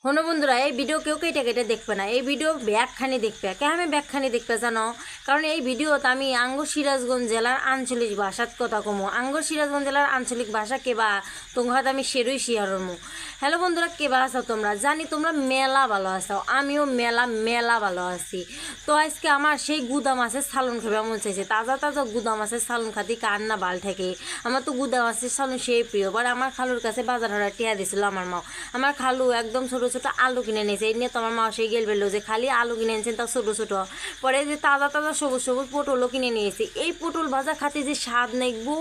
হনো বন্ধুরা, এই ভিডিও কেউ কেটে কেটে দেখবে না। এই ভিডিও ব্যাগখানি দেখবে। কে আমি ব্যাগখানি দেখবে জানো? কারণ এই ভিডিওতে আমি সিরাজগঞ্জ জেলার আঞ্চলিক ভাষাত কথা কমো। সিরাজগঞ্জ জেলার আঞ্চলিক ভাষা কেবা তোমার আমি সেরই শিয়ারমু। হ্যালো বন্ধুরা, কেবা আছো তোমরা? জানি তোমরা মেলা ভালো আছো, আমিও মেলা মেলা ভালো আছি। তো আজকে আমার সেই গুদা মাছের সালন খেবে মন চাইছে। তাজা তাজা গুদা মাছের সালন খাতি কার না বাল থেকে। আমার তো গুদা মাছের সালন সেই প্রিয়। বাট আমার খালুর কাছে বাজার হারা টিয়া দিছিল আমার মা। আমার খালু একদম ছোটো ছোটো আলু কিনে নিয়েছে। এই নিয়ে তো আমার মা সেই গেল বেরলো যে খালি আলু কিনে এনেছেন, তা ছোটো ছোটো। পরে যে তাজা তাজা সবুজ সবুজ পটলও কিনে নিয়েছি। এই পটল ভাজা খাতে যে স্বাদ নেই গো,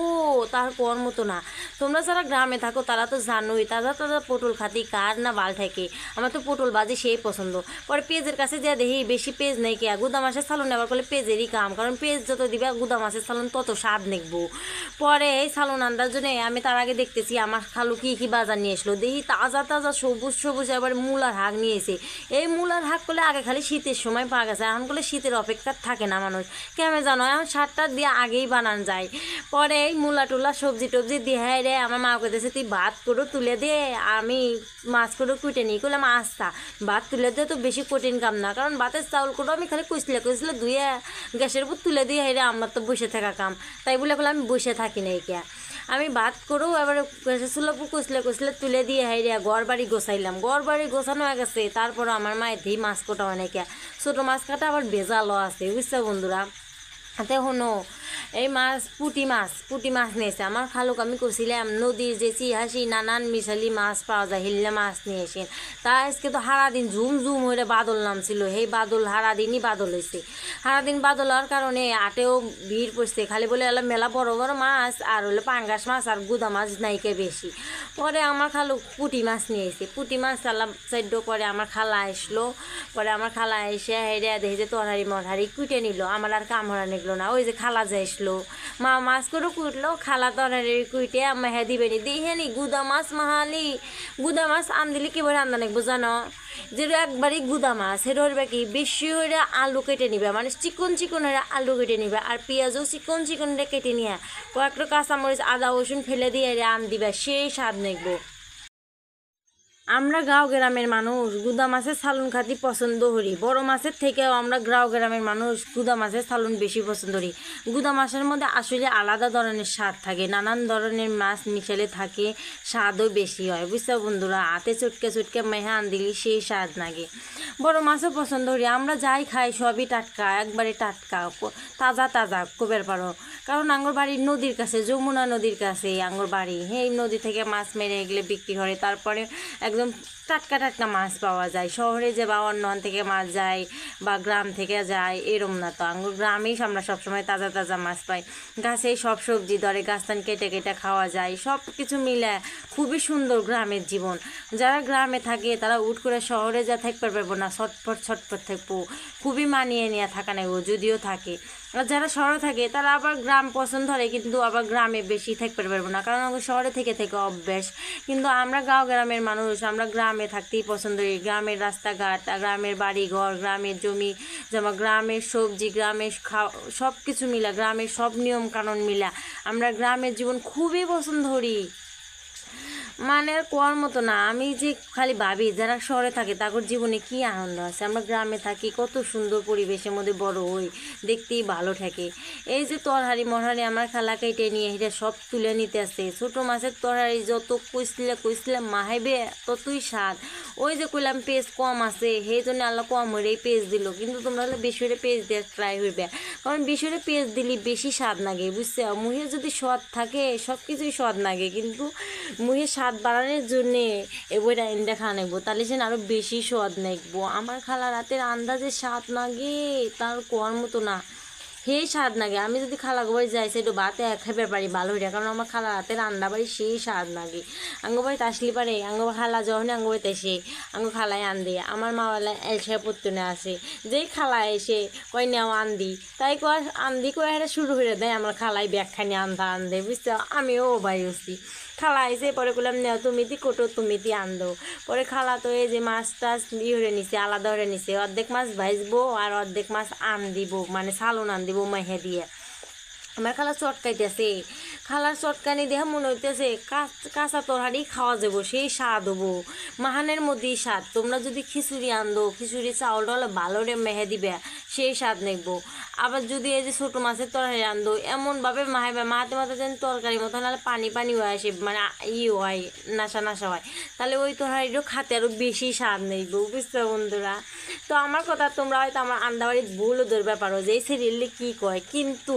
তার কর মতো না। তোমরা যারা গ্রামে থাকো তারা তো জানোই তাজা তাজা পটল খাতি কার না বাল থাকে। আমার তো পটল ভাজি সেই পছন্দ। পরে পেঁয়াজের কাছে যা দেখি বেশি পেঁয়াজ নেই কে, গুদা মাছের সালন নেবার করলে পেঁয়াজেরই কাম, কারণ পেঁয়াজ যত দিবে গুদা মাছের সালন তত স্বাদ নেকবো। পরে এই সালন আন্দার জন্য আমি তার আগে দেখতেছি আমার খালু কি কি বাজার নিয়ে আসলো। দেখি তাজা তাজা সবুজ সবুজ এবার মূলার হাঁক নিয়েছে। এই মূলার হাঁক করলে আগে খালি শীতের সময় পাওয়া গেছে, এখন করলে শীতের অপেক্ষা থাকে না মানুষ। কেমন জানো, এখন সারটা দিয়ে আগেই বানান যায়। পরে এই মূলা টুলা সবজি টবজি দিয়ে হ্যাঁ রে আমার মা কইতেছে তুই ভাত করে তুলে দে, আমি মাছ করে কুটে নিই। করলাম আস্তা ভাত তুলে দে, তো বেশি কঠিন কাম না, কারণ ভাতের চাউল করে আমি খালি কইসলে ধুয়ে গ্যাসের উপর তুলে দিয়ে হ্যাঁ রে আমার তো বসে থাকা কাম। তাই বলে আমি বসে থাকি না কে, আমি ভাত করেও এবার চুলা কইসলে তুলে দিয়ে হাই রে ঘর বাড়ি গোছাইলাম। ঘর বাড়ি গোছানো হয়ে গেছে, তারপর আমার মায়ের ধি মাছ কোটা অনেকে ছোটো মাছ কাটা আবার ভেজালও আছে, বুঝছো বন্ধুরা। হাতে হনো এই পুঁটি মাছ নিয়েছে আমার খালুক। আমি করছিলাম নদীর যে চিহাসি নানান মিশালি মাছ পাওয়া যায়, হিল্লা মাছ নিয়ে এসেন। তা আজকে তো সারাদিন ঝুম ঝুম হয়ে বাদল নামছিল। সেই বাদল সারাদিনই বাদল হয়েছে। সারাদিন বাদল হওয়ার কারণে আটেও ভিড় পড়ছে। খালি বলে এলাম মেলা বড় বড় মাছ আর হলো পাঙ্গাস মাছ আর গুদা মাছ নাইকে বেশি। পরে আমার খালু পুঁটি মাছ নিয়ে এসে পুঁটি মাছ আলাম চাইড। পরে আমার খালা আসলো। পরে আমার খালা এসে হেরে দেখে যে তরহারি মরহারি কুটে নিল। আমার আর কামড়া নিগলো না, ওই যে খালা যে আসলো মা মাছ করে কুটলো, খালা তরহারি কুইটে আম্মা হ্যাঁ দিবে নি দিয়ে নি গুদা মাছ মাহালি। গুদা মাছ আন দিলে কি বলে রান্না নেকবো জানো? যেটা একবারই গুদা মাছ সেটা হইবে কি বেশি হইলে আলু কেটে নিবে, মানে চিকন চিকন হইলে আলু কেটে নিবে, আর পেঁয়াজও চিকন চিকন কেটে নিয়ে কয়েকটা কাঁচামরিচ আদা রসুন ফেলে দিয়ে আন দিবে, সেই স্বাদ নেকবো। আমরা গাঁও গ্রামের মানুষ গুদা মাছের সালুন খাতি পছন্দ করি। বড় মাছের থেকেও আমরা গাঁও গ্রামের মানুষ গুদা মাছের সালুন বেশি পছন্দ করি। গুদা মাছের মধ্যে আসলে আলাদা ধরনের স্বাদ থাকে, নানান ধরনের মাছ মিশালে থাকে, স্বাদও বেশি হয়, বুঝছো বন্ধুরা। হাতে চটকে চটকে মেহে আন দিলি সেই স্বাদ লাগে। বড় মাছও পছন্দ করি। আমরা যাই খাই সবই টাটকা, একবারে টাটকা তাজা তাজা কবের পারো, কারণ আঙ্গুর বাড়ি নদীর কাছে, যমুনা নদীর কাছে আঙ্গুর বাড়ি। এই নদী থেকে মাছ মেরে এগুলো বিক্রি করে, তারপরে একদম টাটকা টাটকা মাছ পাওয়া যায়। শহরে যে বা অন্য থেকে মাছ যায় বা গ্রাম থেকে যায় এরম না, তো আঙ্গুর গ্রামেই আমরা সবসময় তাজা তাজা মাছ পাই। গাছেই সব সবজি ধরে গাছটান কেটে কেটে খাওয়া যায়, সব কিছু মিলে খুবই সুন্দর গ্রামের জীবন। যারা গ্রামে থাকে তারা উঠ করে শহরে যা থাকতে পারবো না, ছটফট ছটফট থাকবো, খুবই মানিয়ে নিয়ে থাকা নেব যদিও থাকে। আর যারা শহরে থাকে তারা আবার গ্রাম পছন্দ করে, কিন্তু আবার গ্রামে বেশি থাকতে পারবো না, কারণ আমাকে শহরে থেকে থেকে অভ্যাস। কিন্তু আমরা গাঁও গ্রামের মানুষ, আমরা গ্রামে থাকতেই পছন্দ করি। গ্রামের রাস্তাঘাট, গ্রামের বাড়ি ঘর, গ্রামের জমি জমা, গ্রামের সবজি, গ্রামের সব কিছু মিলা, গ্রামের সব নিয়ম কানুন মিলা আমরা গ্রামের জীবন খুবই পছন্দ করি। মানে কোয়ার মতো না। আমি যে খালি ভাবি যারা শহরে থাকে তাদের জীবনে কি আনন্দ আছে, আমরা গ্রামে থাকি কত সুন্দর পরিবেশের মধ্যে বড় হই, দেখতেই ভালো থাকে। এই যে তরহারি মরহারি আমার খালা কেটে নিয়ে এটা সব তুলে নিতে আসে। ছোটো মাছের তরহারি যত কইসলে মাহাইবে ততই স্বাদ। ওই যে কইলাম পেঁয়াজ কম আছে, সেই জন্য আল্লাহ কম হয়ে পেঁয়াজ দিল, কিন্তু তোমরা হলে বেশি হলে পেঁয়াজ দিয়ে ট্রাই হইবে, কারণ বেশি হলে পেঁয়াজ দিলে বেশি স্বাদ লাগে, বুঝছে। মুহে যদি স্বাদ থাকে সব কিছুই স্বাদ লাগে, কিন্তু মুহে স্বাদ বাড়ানোর জন্যে এই বইটা এনে খাওয়া নেবো, তাহলে সে আরও বেশি স্বাদ নেবো। আমার খালা রাতের আন্দাজে স্বাদ লাগে তার কোয়ার মতো না, সেই স্বাদ লাগে। আমি যদি খালা গোবাই যাই সেটা ভাতে খাইবার পারি ভালো হইয়া, কারণ আমার খালা রাতের রান্না বাড়ি সেই স্বাদ লাগে। আঙ্গবাড়িতে আসলে পারে খালা যখন আঙ্গবাড়িতে এসে খালায় আন দিয়ে আমার মাওয়ালা এসে পড়তে আসে, যেই খালা এসে কয় নেও আন্দি, তাই কয় আন্দি কয়ে হেঁটে শুরু করে দেয় আমার খালাই ব্যাগখানি আনতে বুঝতে। আমিও ভাই হচ্ছি খালা এসে পরে করলাম নেও তুমি দি কোটো তুমি দি আনদো। পরে খালা তো এই যে মাছ টাছ ধরে নিছে, আলাদা ধরে নিছে, অর্ধেক মাছ ভাজবো আর অর্ধেক মাছ আন দিব, মানে সালন আন দিব মেহে দিয়ে। আমার খালা চটকাইতেছে, খালার চটকানি দেখে মনে হইতেছে কাঁচা তরকারি খাওয়া যাবো, সেই স্বাদ হবো, মাহানের মধ্যেই স্বাদ। তোমরা যদি খিচুড়ি আনদো, খিচুড়ি চাউলটা হলে ভালো রে মেহে দিবে, সেই স্বাদ নেবো। আবার যদি এই যে ছোটো মাছের তরকারি আনদো, এমনভাবে মাহাইবে, মাহাতে মাহাতে যেন তরকারি মতো নাহলে পানি পানি হয়ে আসে, মানে হয় নাশা নাশা হয়, তাহলে ওই তরকারিটাও খাতে আরও বেশি স্বাদ নেইব, বুঝছো বন্ধুরা। তো আমার কথা তোমরা হয়তো আমার আন্দাবাড়ির ভুলও ধরবে পারো যে এই সিরিয়ালে কী কয়, কিন্তু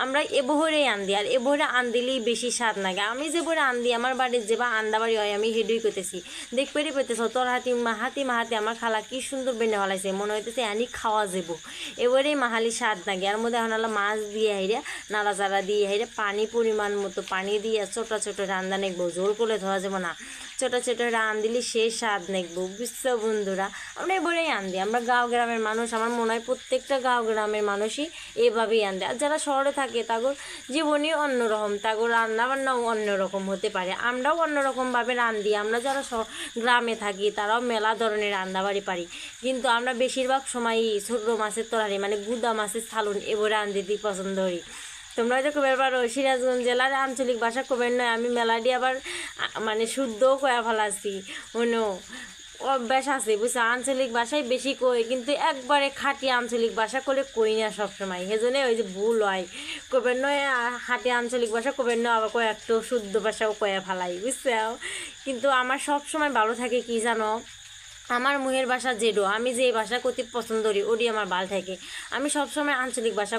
আমরা এবহরেই আন্দি, আর এবহরে আন্দিলেই বেশি স্বাদ লাগে। আমি যে বরে আন্দি আমার বাড়ির যে বা আন্দাবাড়ি হয় আমি হেডুই করতেছি, দেখবেরই পেতেছ তোর হাতি মাহাতি আমার খালা কি সুন্দর বেনে হলাইছে, মনে হইতেছে আনি খাওয়া যাবো, এবারেই মাহালি স্বাদ লাগে। আর মধ্যে এখন হলো মাছ দিয়ে হাইরে নাড়াচাড়া দিয়ে হাইরে পানি পরিমাণ মতো পানি দিয়ে ছোটো ছোটো রান্দা নেকবো, জোর করে ধরা যাবো না, ছোটো ছোটো রান দিলে সেই স্বাদ নেকবো, বুঝছো বন্ধুরা। আমরা এবারেই আন্দি, আমরা গাঁও গ্রামের মানুষ, আমার মনে হয় প্রত্যেকটা গাঁও গ্রামের মানুষই এভাবেই আনদে। আর যারা শহরে থাকে তাগর জীবনই অন্যরকম, তাগর রান্না বান্নাও অন্যরকম হতে পারে, আমরাও অন্যরকমভাবে রান্ধি। আমরা যারা গ্রামে থাকি তারাও মেলা ধরনের রান্নাবাড়ি পারি, কিন্তু আমরা বেশিরভাগ সময়ই ছোটো মাছের তরকারি মানে গুদা মাছের ছালুন এবারে রান্ধিতেই পছন্দ করি। তোমরা হয়তো কবে পারো সিরাজগঞ্জ জেলার আঞ্চলিক ভাষা কবে নয়, আমি মেলাডি আবার মানে শুদ্ধও কয়া ফেলাছি, অন্য অভ্যাস আছে বুঝছো, আঞ্চলিক ভাষায় বেশি কই, কিন্তু একবারে খাঁটি আঞ্চলিক ভাষা করে কই না সবসময়, সেজন্য ওই যে ভুল হয়, কবে নয় খাঁটি আঞ্চলিক ভাষা কবে নয় আবার কয়েকটু শুদ্ধ ভাষাও কয়া ফেলাই, বুঝছো। কিন্তু আমার সবসময় ভালো থাকে কি জানো, আমার মুখের ভাষা যেডো, আমি যে ভাষা করতে পছন্দ করি ওটি আমার ভাল থাকে। আমি সবসময় আঞ্চলিক ভাষা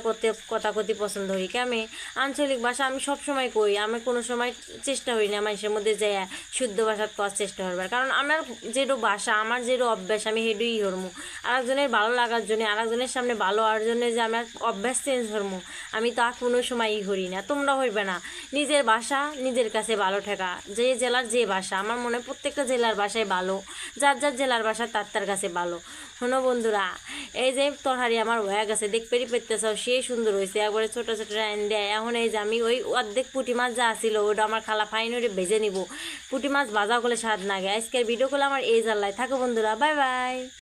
কথা করতে পছন্দ করি, আমি আঞ্চলিক ভাষা আমি সবসময় কই, আমি কোনো সময় চেষ্টা করি না মানুষের মধ্যে যাই শুদ্ধ ভাষা করার চেষ্টা করবার, কারণ আমার যেডো ভাষা আমার যেডো অভ্যাস আমি হেডুই হরমু, আরেকজনের ভালো লাগার জন্য আরেকজনের সামনে ভালো হওয়ার জন্য যে আমার অভ্যাস চেঞ্জ হরমু, আমি তা কোনো সময়ই হরি না, তোমরা হইবে না। নিজের ভাষা নিজের কাছে ভালো ঠেকা, যে জেলার যে ভাষা, আমার মনে হয় প্রত্যেকটা জেলার ভাষাই ভালো, যার যার জেলার ভাষা তার কাছে ভালো। শোনো বন্ধুরা, এই যে তরকারি আমার হয়ে গেছে, দেখতেই পেতেছ সেই সুন্দর হয়েছে, একবারে ছোটো ছোটো রাইন দেয়। এখন এই যে আমি ওই অর্ধেক পুঁটি মাছ যা ছিল ওটা আমার খালা ফাইন ওটা ভেজে নিব, পুঁটি মাছ ভাজা করলে স্বাদ লাগে। আজকের ভিডিও করলে আমার এই জানলায় থাকো বন্ধুরা, বাই বাই।